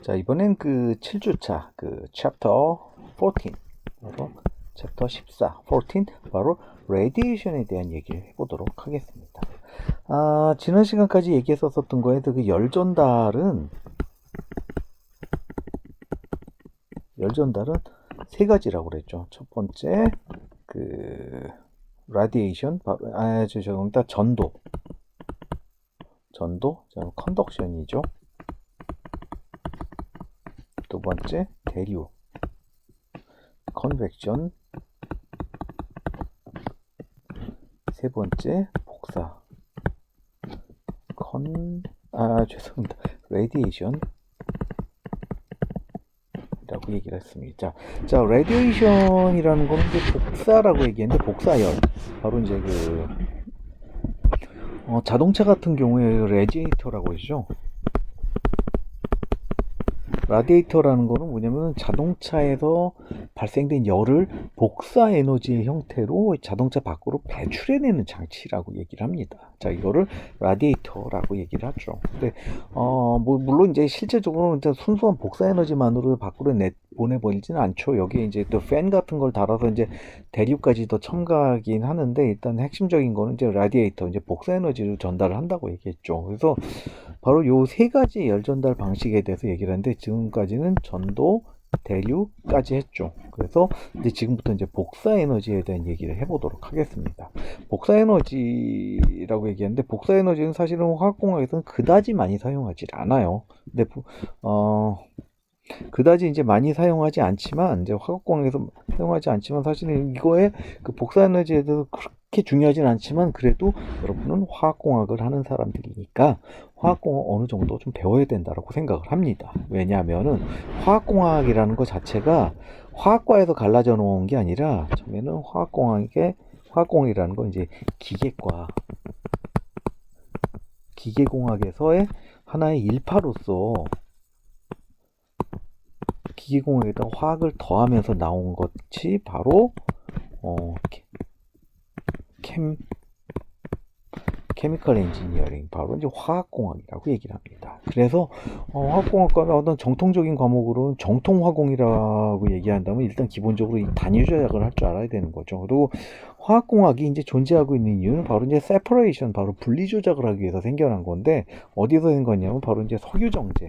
자, 이번엔 그 7주차 그 챕터 14, 바로 챕터 14, 14, 바로 레디에이션에 대한 얘기를 해보도록 하겠습니다. 지난 시간까지 얘기했었던 거에도 그 열전달은 세 가지라고 그랬죠. 첫 번째 그 라디에이션, 죄송합니다. 전도, 컨덕션이죠. 두 번째 대류, 컨벡션, 세 번째 복사, 죄송합니다. 레디에이션 라고 얘기를 했습니다. 자, 레디에이션이라는 거는 이제 복사라고 얘기했는데, 복사열. 바로 이제 자동차 같은 경우에 레디에이터라고 하죠. 라디에이터라는 거는 뭐냐면 자동차에서 발생된 열을 복사 에너지의 형태로 자동차 밖으로 배출해내는 장치라고 얘기를 합니다. 자, 이거를 라디에이터라고 얘기를 하죠. 근데 물론 이제 실제적으로는 이제 순수한 복사 에너지만으로 밖으로 보내버리지는 않죠. 여기에 이제 또 팬 같은 걸 달아서 이제 대류까지 더 첨가하긴 하는데, 일단 핵심적인 거는 이제 라디에이터, 이제 복사 에너지를 전달을 한다고 얘기했죠. 그래서 바로 요 세 가지 열 전달 방식에 대해서 얘기를 하는데, 지금까지는 전도, 대류까지 했죠. 그래서 이제 지금부터 이제 복사 에너지에 대한 얘기를 해보도록 하겠습니다. 복사 에너지라고 얘기하는데, 복사 에너지는 사실은 화학공학에서는 그다지 많이 사용하지 않아요. 근데 그다지 이제 많이 사용하지 않지만, 이제 화학공학에서 사용하지 않지만, 사실은 이거에 그 복사 에너지에 대해서 그렇게 중요하진 않지만, 그래도 여러분은 화학공학을 하는 사람들이니까 화학공학 어느 정도 좀 배워야 된다라고 생각을 합니다. 왜냐하면은 화학공학이라는 것 자체가 화학과에서 갈라져 놓은 게 아니라, 처음에는 화학공학이라는 건 이제 기계공학에서의 하나의 일파로서 기계공학에다 화학을 더하면서 나온 것이 바로 케미컬 엔지니어링, 바로 이제 화학공학이라고 얘기를 합니다. 그래서 화학공학과의 어떤 정통적인 과목으로는 정통화공이라고 얘기한다면, 일단 기본적으로 이 단위 조작을 할 줄 알아야 되는 거죠. 그리고 화학공학이 이제 존재하고 있는 이유는 바로 이제 세퍼레이션, 바로 분리 조작을 하기 위해서 생겨난 건데, 어디서 생겼냐면 바로 이제 석유 정제,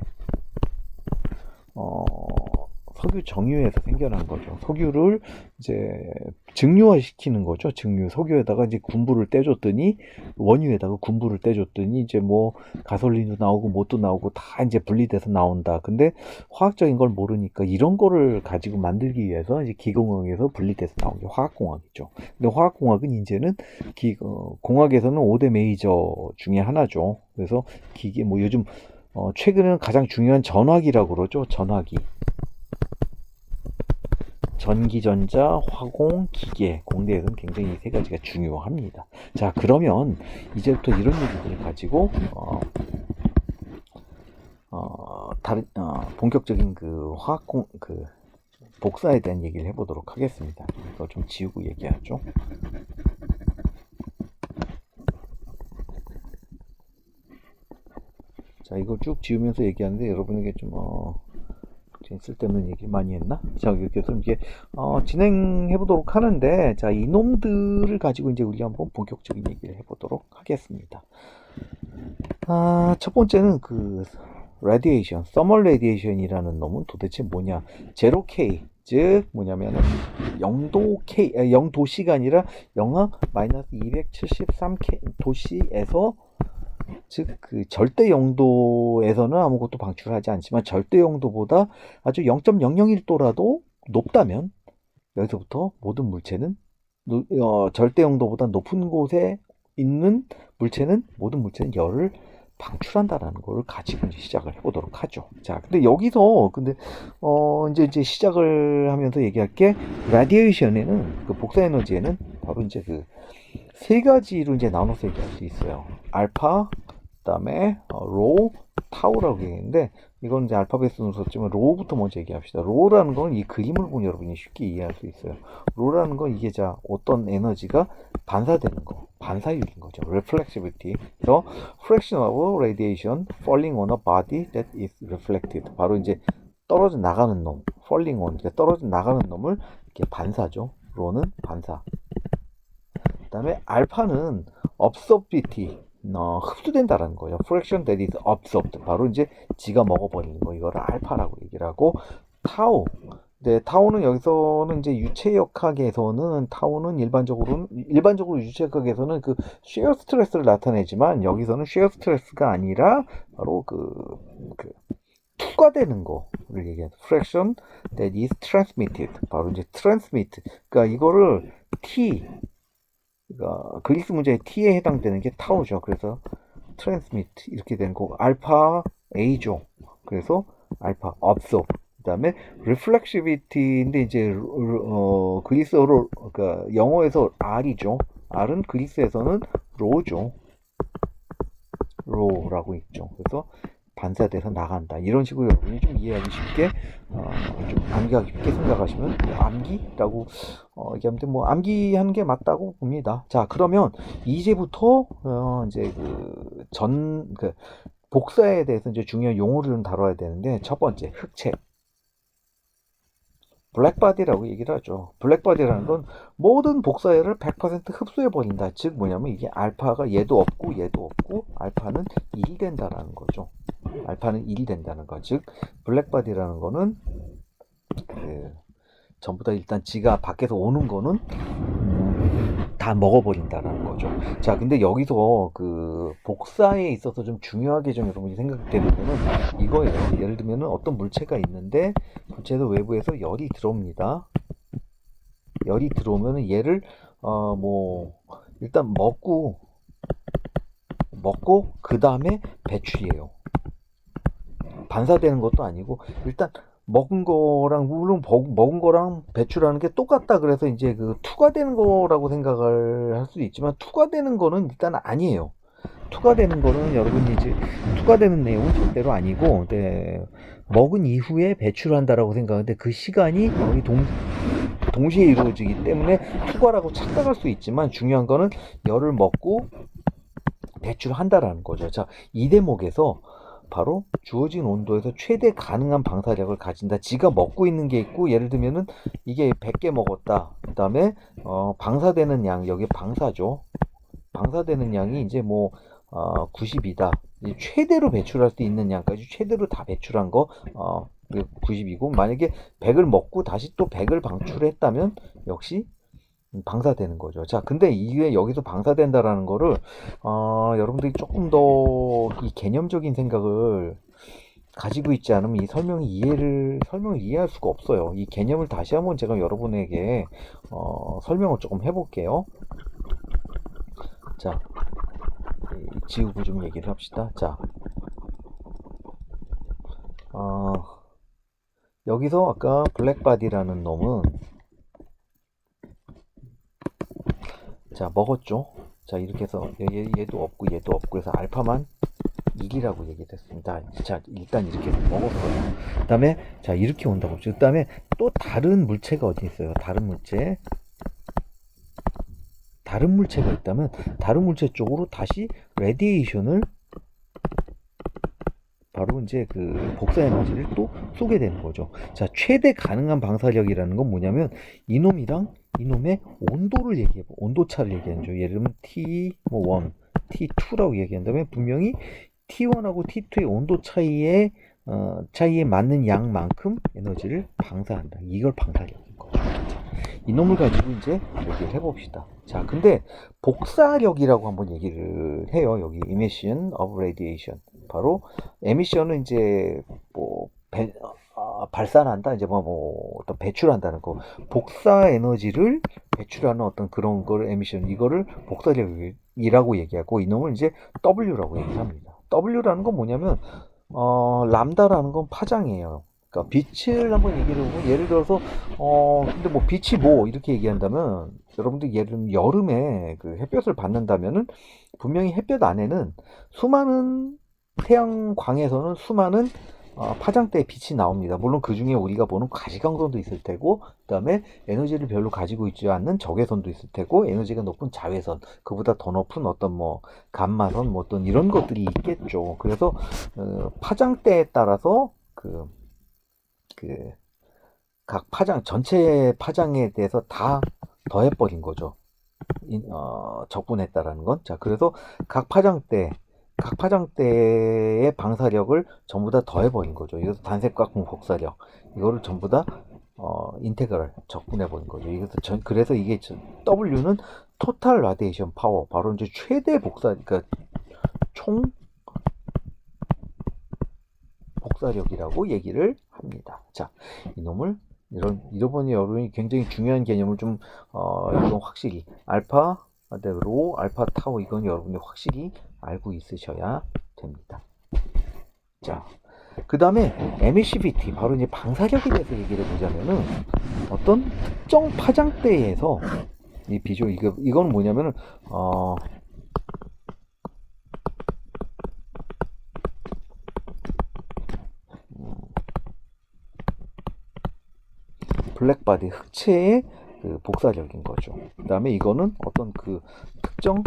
석유 정유에서 생겨난 거죠. 석유를 이제 증류화 시키는 거죠. 석유에다가 이제 군부를 떼줬더니, 원유에다가 군부를 떼줬더니, 이제 뭐 가솔린도 나오고 뭣도 나오고 다 이제 분리돼서 나온다. 근데 화학적인 걸 모르니까 이런 거를 가지고 만들기 위해서 이제 기공학에서 분리돼서 나온 게 화학공학이죠. 근데 화학공학은 이제는 공학에서는 5대 메이저 중에 하나죠. 그래서 요즘 최근에는 가장 중요한 전화기라고 그러죠. 전기전자, 화공, 기계, 공대에서는 굉장히 이 세 가지가 중요합니다. 자, 그러면 이제부터 이런 얘기들을 가지고 본격적인 그 복사에 대한 얘기를 해보도록 하겠습니다. 이거 좀 지우고 얘기하죠. 자, 이걸 쭉 지우면서 얘기하는데, 여러분에게 좀 쓸데없는 얘기 많이 했나? 자, 이렇게 해서 이게 진행해 보도록 하는데, 자, 이놈들을 가지고 이제 우리가 한번 본격적인 얘기를 해보도록 하겠습니다. 첫 번째는 그 라디에이션, 서멀 라디에이션이라는 놈은 도대체 뭐냐? 제로 K, 즉 뭐냐면은 0도C가 아니라 영하 마이너스 273K 도시에서, 즉 그 절대 영도에서는 아무것도 방출하지 않지만, 절대 영도보다 아주 0.001도라도 높다면, 여기서부터 모든 물체는 절대 영도보다 높은 곳에 있는 모든 물체는 열을 방출한다라는 걸 가지고 이제 시작을 해보도록 하죠. 자, 근데 여기서 이제 시작을 하면서 얘기할 게, 라디에이션에는, 그 복사 에너지에는 바로 이제 그 세 가지로 이제 나눠서 얘기할 수 있어요. 알파, 그다음에 로, 타우라고 얘기했는데 이건 이제 알파벳 순서 썼지만 로우부터 먼저 얘기합시다. 로우라는 건 이 그림을 보면 여러분이 쉽게 이해할 수 있어요. 로우라는 건 이게 자 어떤 에너지가 반사되는 거, 반사율인 거죠. reflectivity. 그래서 fraction of radiation falling on a body that is reflected. 바로 이제 떨어져 나가는 놈, falling on, 그러니까 떨어져 나가는 놈을 이렇게 반사죠. 로는 반사. 그다음에 알파는 absorptivity. 흡수된다라는 거예요. fraction that is absorbed. 바로 이제 지가 먹어버리는 거. 이거를 알파라고 얘기를 하고, 타우. 네, 타우는 여기서는 이제 유체역학에서는 타우는 일반적으로 유체역학에서는 그 shear 스트레스를 나타내지만 여기서는 shear 스트레스가 아니라 바로 그 투과되는 거를 얘기해요. fraction that is transmitted. 바로 이제 transmit. 그러니까 이거를 T, 그러니까 그리스 문자의 T에 해당되는 게 타우죠. 그래서 transmit 이렇게 되는 거고, 알파 A죠. 그래서 알파 absorb. 그다음에 reflexivity인데 이제 그리스어로, 그러니까 영어에서 R이죠. R은 그리스에서는 로죠. 로라고 있죠. 그래서 반사돼서 나간다. 이런 식으로 여러분이 좀 이해하기 쉽게, 좀 암기하기 쉽게 생각하시면, 암기라고 얘기하면 돼. 뭐 암기하는 게 맞다고 봅니다. 자, 그러면 이제부터 이제 복사에 대해서 이제 중요한 용어를 좀 다뤄야 되는데, 첫 번째 흑체. 블랙바디라고 얘기를 하죠. 블랙바디라는 건 모든 복사열을 100% 흡수해버린다. 즉 뭐냐면 이게 알파가 얘도 없고 얘도 없고 알파는 1이 된다라는 거죠. 알파는 1이 된다는 거. 즉 블랙바디라는 거는 전부 다 일단 지가 밖에서 오는 거는 다 먹어버린다라는 거죠. 자, 근데 여기서 그 복사에 있어서 좀 중요하게 좀 여러분이 생각되는 거는 이거예요. 예를 들면은 어떤 물체가 있는데 물체에서 외부에서 열이 들어옵니다. 열이 들어오면은 얘를 일단 먹고 그 다음에 배출이에요. 반사되는 것도 아니고 일단 먹은 거랑, 물론 먹은 거랑 배출하는 게 똑같다 그래서 이제 그 투과되는 거라고 생각을 할 수도 있지만, 투과되는 거는 일단 아니에요. 투과되는 거는 여러분이 이제 투과되는 내용은 절대로 아니고, 먹은 이후에 배출한다라고 생각하는데 그 시간이 거의 동시에 이루어지기 때문에 투과라고 착각할 수 있지만, 중요한 거는 열을 먹고 배출한다라는 거죠. 자, 이 대목에서 바로 주어진 온도에서 최대 가능한 방사력을 가진다. 지가 먹고 있는 게 있고, 예를 들면은 이게 100개 먹었다. 그 다음에 방사되는 양, 여기 방사죠. 방사되는 양이 이제 90이다. 최대로 배출할 수 있는 양까지 최대로 다 배출한 거 90이고, 만약에 100을 먹고 다시 또 100을 방출했다면 역시 방사되는 거죠. 자, 근데 이게 여기서 방사된다라는 거를 여러분들이 조금 더 이 개념적인 생각을 가지고 있지 않으면 이 설명을 이해할 수가 없어요. 이 개념을 다시 한번 제가 여러분에게 설명을 조금 해볼게요. 자, 지우고 좀 얘기를 합시다. 자, 여기서 아까 블랙바디라는 놈은 자, 먹었죠. 자, 이렇게 해서 얘도 없고 얘도 없고 해서 알파만 1이라고 얘기했습니다. 자, 일단 이렇게 먹었어요. 그 다음에 자, 이렇게 온다고 했죠. 그 다음에 또 다른 물체가 어디 있어요? 다른 물체가 있다면 다른 물체 쪽으로 다시 레디에이션을, 바로 이제 그 복사 에너지를 또 쏘게 되는 거죠. 자, 최대 가능한 방사력이라는 건 뭐냐면 이놈이랑 이놈의 온도를 온도차를 얘기하는 거죠. 예를 들면 T1, T2라고 얘기한다면 분명히 T1하고 T2의 온도 차이에 맞는 양만큼 에너지를 방사한다. 이걸 방사력인 거죠. 이놈을 가지고 이제 얘기를 해봅시다. 자, 근데 복사력이라고 한번 얘기를 해요. 여기 emission of radiation. 바로 emission은 이제 발산한다, 이제 어떤 배출한다는 거. 복사 에너지를 배출하는 어떤 그런 걸 emission, 이거를 복사력이라고 얘기하고, 이놈을 이제 W라고 얘기합니다. W라는 건 뭐냐면 람다라는 건 파장이에요. 그러니까 빛을 한번 얘기를 해보면 예를 들어서 근데 뭐 빛이 뭐 이렇게 얘기한다면 여러분들 예를 들면 여름에 그 햇볕을 받는다면은 분명히 햇볕 안에는 수많은 태양광에서는 수많은 파장대의 빛이 나옵니다. 물론 그 중에 우리가 보는 가시광선도 있을 테고, 그 다음에 에너지를 별로 가지고 있지 않는 적외선도 있을 테고, 에너지가 높은 자외선, 그보다 더 높은 어떤 뭐 감마선, 뭐 어떤 이런 것들이 있겠죠. 그래서 파장대에 따라서 그 각 파장 전체 파장에 대해서 다 더해버린 거죠. 적분했다라는 건. 자, 그래서 각 파장대의 방사력을 전부 다 더해버린 거죠. 이래서 단색각공 복사력 이거를 전부 다 인테그랄 적분해버린 거죠. 그래서 이게 W는 토탈 라디에이션 파워, 바로 이제 최대 그러니까 총 복사력이라고 얘기를 합니다. 자, 이놈을 잃어버린 여러분이 굉장히 중요한 개념을 좀 이건 확실히 알파 로 알파 타우 이건 여러분이 확실히 알고 있으셔야 됩니다. 자, 그 다음에 에미시비티 바로 이제 방사력에 대해서 얘기를 해보자면은 어떤 특정 파장대에서 이 비주 이건 뭐냐면은 블랙바디 흑체의 그 복사력인 거죠. 그 다음에 이거는 어떤 그 특정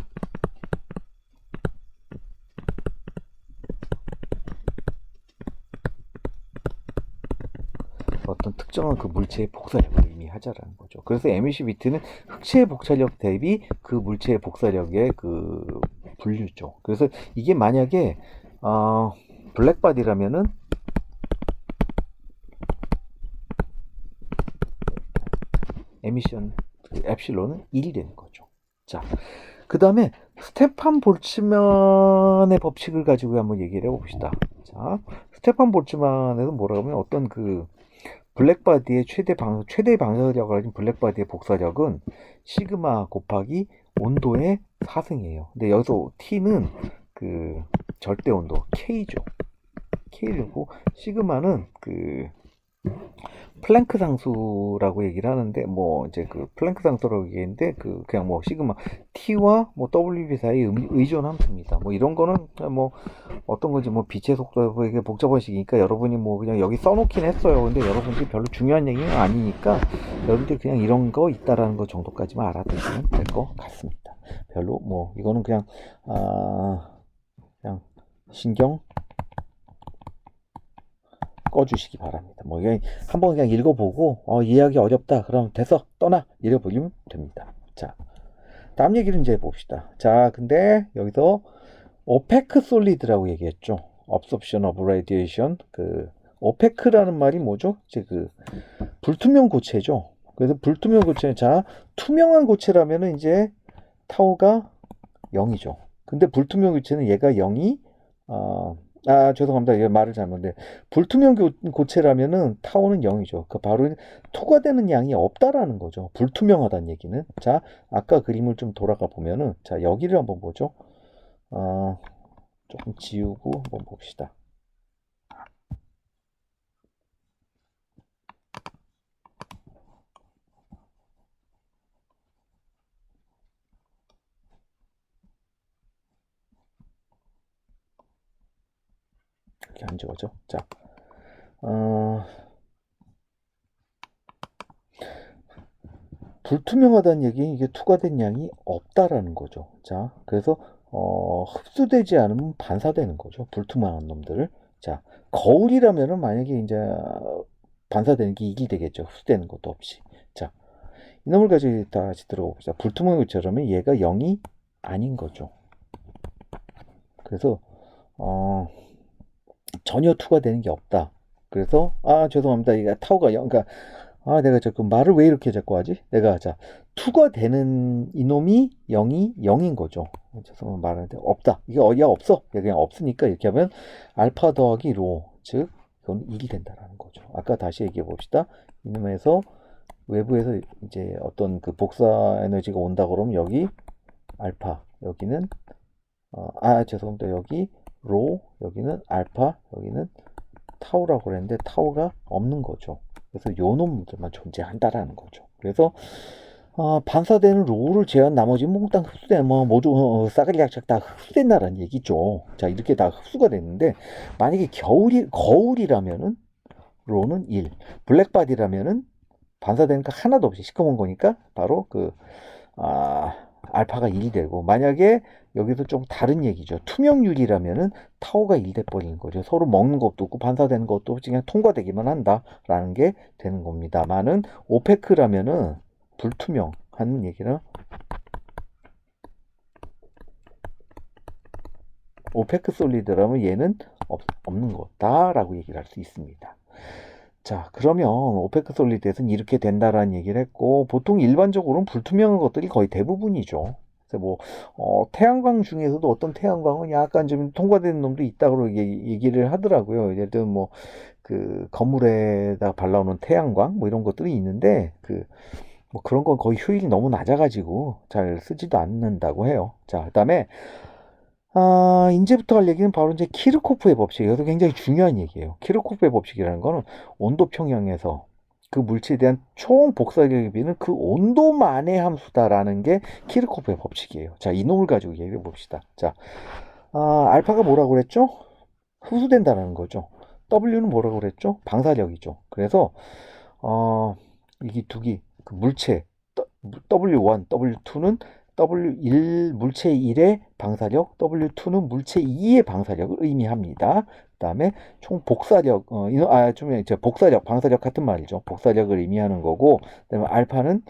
특정한 그 물체의 복사력을 의미하자라는 거죠. 그래서 에미시비트는 흑체의 복사력 대비 그 물체의 복사력의 그 분류죠. 그래서 이게 만약에 블랙바디라면은 에미션 엡실론은 1이 되는 거죠. 자, 그 다음에 스테판 볼츠만의 법칙을 가지고 한번 얘기를 해봅시다. 자, 스테판 볼츠만에서 뭐라고 하면 어떤 그 블랙바디의 최대 방사력을 가진 블랙바디의 복사력은 시그마 곱하기 온도의 4승이에요. 근데 여기서 T는 그 절대 온도 K죠. K고 시그마는 그 플랭크 상수라고 얘기를 하는데 뭐 이제 그 플랭크 상수라고 얘기했는데 그냥 뭐 시그마 T와 뭐 WB 사이 의존 함수입니다. 뭐 이런 거는 뭐 어떤 건지 뭐 빛의 속도 이게 복잡한 식이니까 여러분이 뭐 그냥 여기 써놓긴 했어요. 근데 여러분들이 별로 중요한 얘기는 아니니까 여러분들이 그냥 이런 거 있다라는 거 정도까지만 알아두시면 될 것 같습니다. 별로 뭐 이거는 그냥 그냥 신경 꺼주시기 바랍니다. 뭐 한번 그냥 읽어보고 이해하기 어렵다 그럼 됐어 떠나 이래버리면 됩니다. 자, 다음 얘기를 이제 봅시다. 자, 근데 여기서 오페크 솔리드라고 얘기했죠. Absorption of radiation. 그 오페크라는 말이 뭐죠? 이제 그 불투명 고체죠. 그래서 불투명 고체, 자, 투명한 고체라면은 이제 타우가 0이죠. 근데 불투명 고체는 얘가 0이 죄송합니다. 이게 말을 잘못했는데 불투명 고체라면은 타우는 0이죠. 그 바로 투과되는 양이 없다라는 거죠. 불투명하다는 얘기는. 자, 아까 그림을 좀 돌아가 보면은 자, 여기를 한번 보죠. 조금 지우고 한번 봅시다. 이렇게 안 지워져. 자, 불투명하다는 얘기는 이게 투과된 양이 없다라는 거죠. 자, 그래서 흡수되지 않으면 반사되는 거죠. 불투명한 놈들을. 자, 거울이라면은 만약에 이제 반사되는 게 이게 되겠죠. 흡수되는 것도 없이. 자, 이놈을 가지고 다시 들어가 봅시다. 불투명한 것처럼 얘가 0이 아닌 거죠. 그래서 전혀 투과되는 게 없다. 그래서 죄송합니다. 이게 타우가 0, 그러니까 내가 자꾸 말을 왜 이렇게 자꾸 하지? 내가 투과되는 이놈이 0인 거죠. 죄송합니다. 말하는데 없다. 이게 어디야 없어. 그냥 없으니까 이렇게 하면 알파 더하기 로, 즉 이건 1이 된다라는 거죠. 아까 다시 얘기해 봅시다. 이놈에서 외부에서 이제 어떤 그 복사 에너지가 온다 그러면 여기 알파, 여기는 죄송합니다. 여기 로, 여기는 알파, 여기는 타우라고 그랬는데 타우가 없는 거죠. 그래서 요 놈들만 존재한다라는 거죠. 그래서 반사되는 로우를 제외한 나머지 몽땅 흡수된 모두 싸그리 약작 다 흡수된다라는 얘기죠. 자, 이렇게 다 흡수가 됐는데 만약에 거울이라면은 로우는 1, 블랙바디라면은 반사되는 거 하나도 없이 시커먼 거니까 바로 알파가 1이 되고, 만약에 여기서 좀 다른 얘기죠. 투명유리라면은 타워가 1 돼버리는 거죠. 서로 먹는 것도 없고 반사되는 것도 없이 그냥 통과되기만 한다라는 게 되는 겁니다만은, 오페크라면은 불투명한 얘기는, 오페크 솔리드라면 얘는 없는 거다라고 얘기를 할 수 있습니다. 자, 그러면 오페크 솔리드에서는 이렇게 된다라는 얘기를 했고, 보통 일반적으로는 불투명한 것들이 거의 대부분이죠. 그래서 태양광 중에서도 어떤 태양광은 약간 좀 통과되는 놈도 있다고 얘기를 하더라고요. 예를 들면 그 건물에다 발라오는 태양광 이런 것들이 있는데, 그런 건 거의 효율이 너무 낮아가지고 잘 쓰지도 않는다고 해요. 자, 그다음에 이제부터 할 얘기는 바로 이제 키르코프의 법칙. 이것도 굉장히 중요한 얘기예요. 키르코프의 법칙이라는 거는 온도 평형에서 그 물체에 대한 총 복사력에 비는 그 온도만의 함수다라는 게 키르코프의 법칙이에요. 자, 이 놈을 가지고 얘기해 봅시다. 자, 알파가 뭐라고 그랬죠? 흡수된다라는 거죠. W는 뭐라고 그랬죠? 방사력이죠. 그래서 이게 그 물체 W1, W2는 W1 물체 1의 방사력, W2는 물체 2의 방사력을 의미합니다. 그 다음에 총 복사력, 복사력, 방사력 같은 말이죠. 복사력을 의미하는 거고, 그 다음에 알파는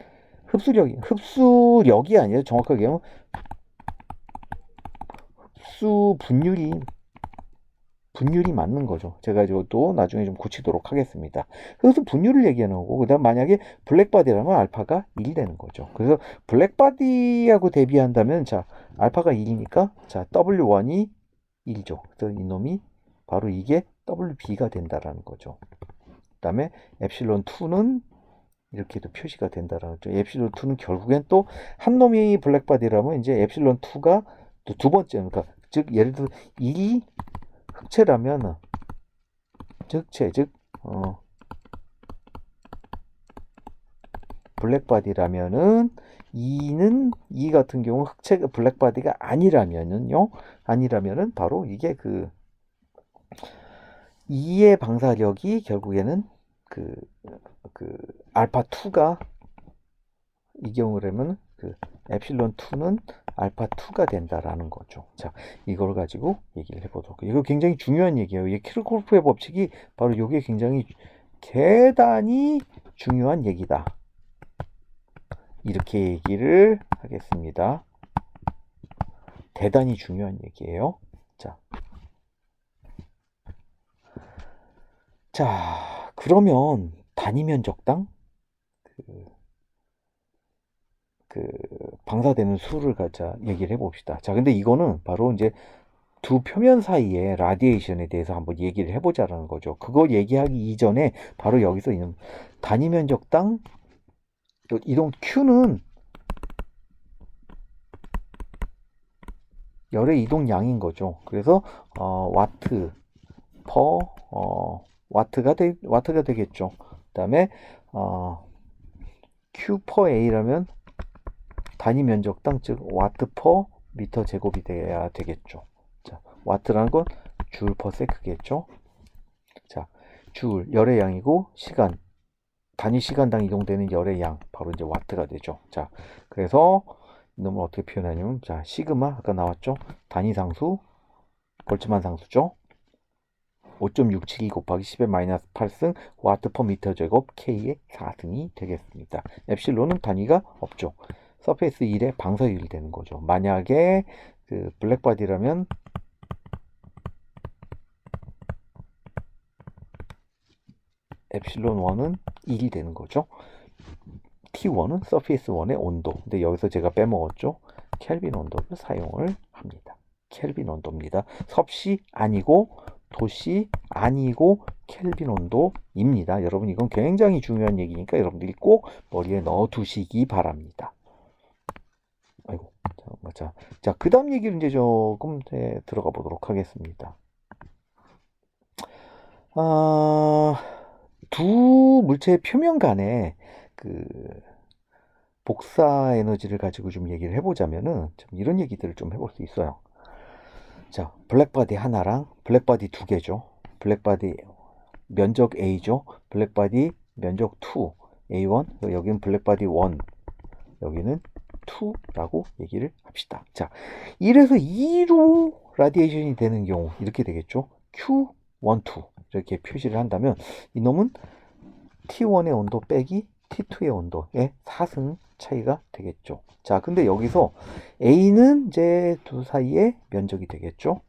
흡수력이 아니라 정확하게 하면 흡수 분율이 맞는 거죠. 제가 이것도 나중에 좀 고치도록 하겠습니다. 그래서 분율을 얘기하는 거고, 그 다음 만약에 블랙바디라면 알파가 1이 되는 거죠. 그래서 블랙바디하고 대비한다면, 자, 알파가 1이니까, 자, W1이 1이죠. 그래서 이놈이 바로 이게 WB가 된다라는 거죠. 그 다음에 엡실론 2는 이렇게도 표시가 된다라는 거죠. 엡실론 2는 결국엔 또 한 놈이 블랙바디라면 이제 엡실론 2가 또 두 번째, 그러니까 즉 예를 들어 1이 흑체라면, 블랙바디라면은 2 같은 경우 흑체가 블랙바디가 아니라면은 바로 이게 그 2의 방사력이 결국에는 알파 2가, 이 경우라면 엡실론 2는 알파 2가 된다라는 거죠. 자, 이걸 가지고 얘기를 해보도록. 이거 굉장히 중요한 얘기예요. 이 키르코프의 법칙이 바로 이게 굉장히 대단히 중요한 얘기다. 이렇게 얘기를 하겠습니다. 대단히 중요한 얘기예요. 자, 그러면 단위 면적당 방사되는 수를 얘기를 해봅시다. 자, 근데 이거는 바로 이제 두 표면 사이의 라디에이션에 대해서 한번 얘기를 해보자라는 거죠. 그거 얘기하기 이전에 바로 여기서 있는 단위 면적당 이동 Q는 열의 이동량인 거죠. 그래서 와트 퍼 와트가 되겠죠. 그다음에 Q 퍼 A라면 단위 면적당, 즉 와트 퍼 미터 제곱이 돼야 되겠죠. 자, 와트라는 건 줄 퍼 세크겠죠. 자, 줄 열의 양이고 단위 시간당 이동되는 열의 양, 바로 이제 와트가 되죠. 자, 그래서 이놈을 어떻게 표현하냐면, 자, 시그마 아까 나왔죠. 단위 상수, 볼츠만 상수죠. 5.672 곱하기 10의 마이너스 8승 와트 퍼 미터 제곱 K의 4승이 되겠습니다. 엡실론은 단위가 없죠. 서페이스 1의 방사율이 되는 거죠. 만약에 블랙바디라면 엡실론 1은 1이 되는 거죠. T1은 서페이스 1의 온도. 근데 여기서 제가 빼먹었죠. 켈빈 온도를 사용을 합니다. 켈빈 온도입니다. 섭씨 아니고 도씨 아니고 켈빈 온도입니다. 여러분, 이건 굉장히 중요한 얘기니까 여러분들이 꼭 머리에 넣어 두시기 바랍니다. 아이고, 자, 그 다음 얘기를 이제 조금 들어가 보도록 하겠습니다. 두 물체의 표면 간에 그 복사 에너지를 가지고 좀 얘기를 해보자면은 좀 이런 얘기들을 좀 해볼 수 있어요. 자, 블랙바디 하나랑 블랙바디 두 개죠. 블랙바디 면적 A죠. 블랙바디 면적 2, A1, 여기는 블랙바디 1, 여기는 2라고 얘기를 합시다. 자, 1에서 2로 라디에이션이 되는 경우 이렇게 되겠죠. Q12 이렇게 표시를 한다면 이놈은 T1의 온도 빼기 T2의 온도의 4승 차이가 되겠죠. 자, 근데 여기서 A는 이제 두 사이의 면적이 되겠죠.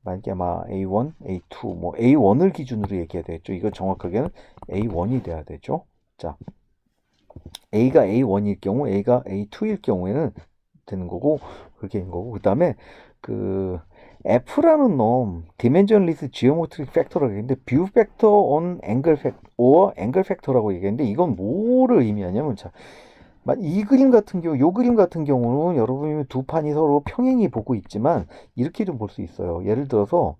만약에 아마 A1, A2, 뭐 A1을 기준으로 얘기해야 되겠죠. 이거 정확하게는 A1이 돼야 되죠. 자, A가 A1일 경우, A가 A2일 경우에는 되는 거고, 그렇게 되는 거고, 그 다음에 그 F라는 놈, Dimensionless Geometric Factor라고 얘기했는데, View Factor on Angle Factor, or Angle Factor라고 얘기했는데, 이건 뭐를 의미하냐면, 자, 이 그림 같은 경우, 요 그림 같은 경우는 여러분이 두 판이 서로 평행히 보고 있지만, 이렇게 좀 볼 수 있어요. 예를 들어서,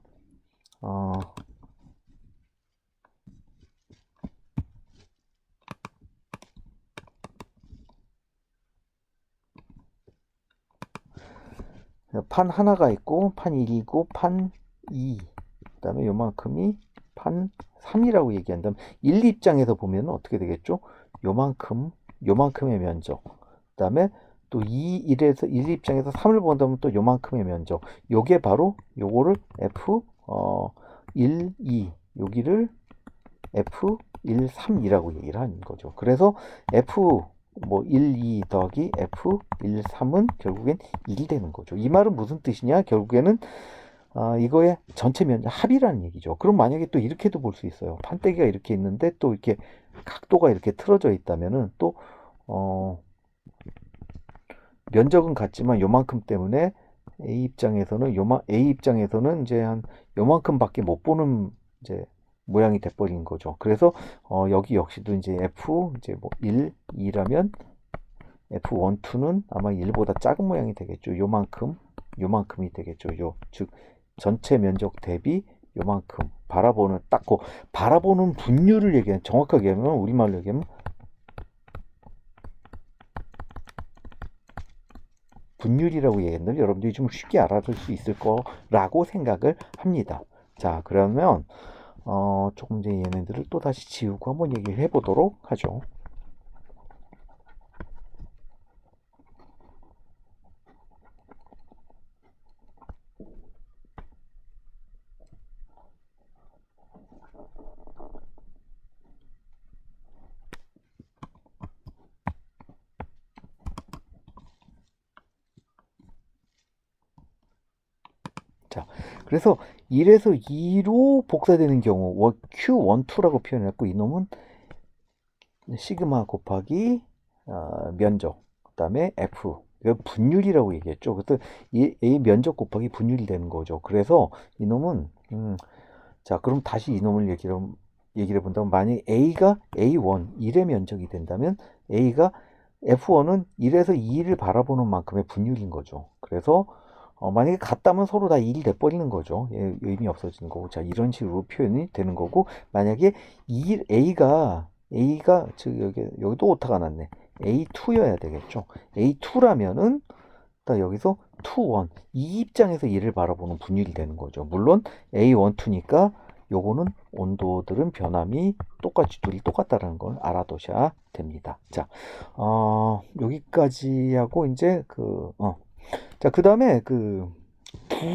판 하나가 있고, 판 1이고, 판 2, 그 다음에 요만큼이 판 3이라고 얘기한다면, 1 입장에서 보면 어떻게 되겠죠? 요만큼의 면적. 그 다음에 또 1에서 1 입장에서 3을 본다면 또 요만큼의 면적. 요게 바로 요거를 F1, 2, 여기를 F1, 3이라고 얘기를 하는 거죠. 그래서 F 뭐 1, 2 더하기 F1, 3은 결국엔 1이 되는 거죠. 이 말은 무슨 뜻이냐? 결국에는 이거의 전체 면적 합이라는 얘기죠. 그럼 만약에 또 이렇게도 볼 수 있어요. 판때기가 이렇게 있는데 또 이렇게 각도가 이렇게 틀어져 있다면은 또 면적은 같지만 요만큼 때문에 A 입장에서는 이제 한 요만큼밖에 못 보는 이제 모양이 돼버린 거죠. 그래서 여기 역시도 이제 F 이제 뭐 1, 2라면 F1, 2는 아마 1보다 작은 모양이 되겠죠. 요만큼이 되겠죠. 즉 전체 면적 대비 요만큼 바라보는 분율을 얘기하면 정확하게 하면 우리말로 얘기하면 분율이라고 얘기했는데 여러분들이 좀 쉽게 알아들 수 있을 거라고 생각을 합니다. 자, 그러면 조금 이제 얘네들을 또 다시 지우고 한번 얘기를 해보도록 하죠. 자, 그래서 1에서 2로 복사되는 경우 Q12라고 표현했고 이놈은 시그마 곱하기 면적 그 다음에 F 이거 분율이라고 얘기했죠. 그래서 A 면적 곱하기 분율이 되는 거죠. 그래서 이놈은 자, 그럼 다시 이놈을 얘기를 해본다면 만약에 A가 A1 1의 면적이 된다면 A가 F1은 1에서 2를 바라보는 만큼의 분율인 거죠. 그래서 만약에 같다면 서로 다 1이 돼버리는 거죠. 의미 없어지는 거고. 자, 이런 식으로 표현이 되는 거고, 만약에 A가 여기도 오타가 났네. A2여야 되겠죠. A2라면은, 여기서 2, 1. 이 입장에서 1을 바라보는 분율이 되는 거죠. 물론 A1, 2니까 요거는 온도들은 변함이 둘이 똑같다는 걸 알아두셔야 됩니다. 자, 여기까지 하고 이제 자, 그 다음에 두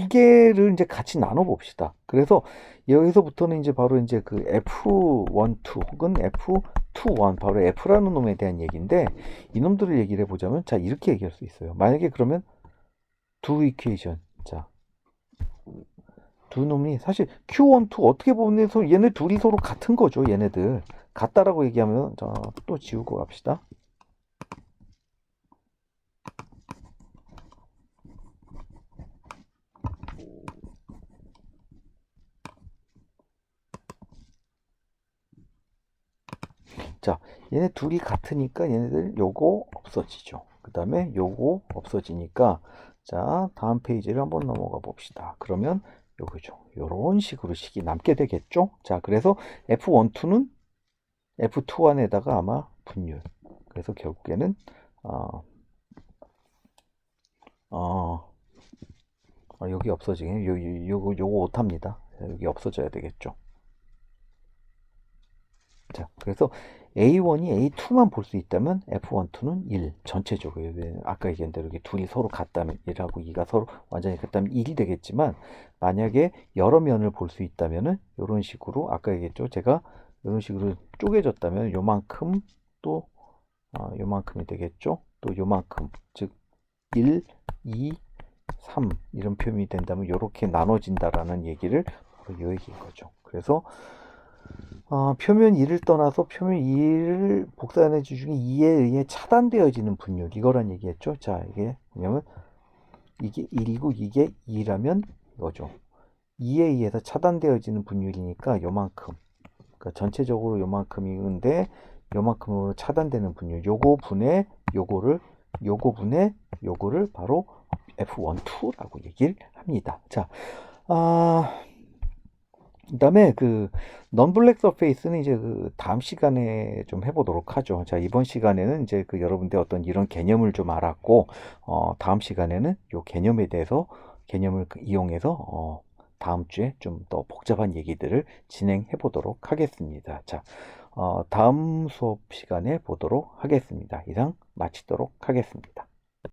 개를 이제 같이 나눠 봅시다. 그래서 여기서부터는 이제 바로 이제 그 F12 혹은 F21 바로 F라는 놈에 대한 얘기인데 이놈들을 얘기를 해보자면 자, 이렇게 얘기할 수 있어요. 만약에 그러면 두 이퀘이션 자, 두 놈이 사실 Q12 어떻게 보면 얘네 둘이 서로 같은 거죠. 얘네들 같다라고 얘기하면 자, 또 지우고 갑시다. 자, 얘네 둘이 같으니까 얘네들 요거 없어지죠. 그 다음에 요거 없어지니까 자, 다음 페이지를 한번 넘어가 봅시다. 그러면 요거죠. 요런 식으로 식이 남게 되겠죠. 자, 그래서 F12는 F2 안에다가 아마 분율. 그래서 결국에는 여기 없어지게 요거 오타입니다. 여기 없어져야 되겠죠. 자, 그래서 A1이 A2만 볼 수 있다면 F1, 2는 1 전체적으로 아까 얘기한 대로 이게 둘이 서로 같다면 1하고 2가 서로 완전히 같다면 1이 되겠지만 만약에 여러 면을 볼 수 있다면은 이런 식으로 아까 얘기했죠. 제가 이런 식으로 쪼개졌다면 요만큼 또 요만큼이 되겠죠. 또 요만큼 즉 1, 2, 3 이런 표현이 된다면 이렇게 나눠진다라는 얘기를 바로 이 얘기인 거죠. 그래서 표면 2를 떠나서 표면 2를 복사 에너지 중에 2에 의해 차단되어지는 분율 이거란 얘기했죠. 자, 이게 뭐냐면 이게 1이고 이게 2라면 이거죠. 2에 의해서 차단되어지는 분율이니까 요만큼. 그러니까 전체적으로 요만큼인데 요만큼으로 차단되는 분율. 요거 분의 요거를 요거 분의 요거를 바로 F1, 2라고 얘기를 합니다. 자, 그다음에 그 non-black surface는 이제 그 다음 시간에 좀 해보도록 하죠. 자, 이번 시간에는 이제 그 여러분들 어떤 이런 개념을 좀 알았고, 다음 시간에는 요 개념에 대해서 개념을 이용해서 다음 주에 좀 더 복잡한 얘기들을 진행해 보도록 하겠습니다. 자, 다음 수업 시간에 보도록 하겠습니다. 이상 마치도록 하겠습니다.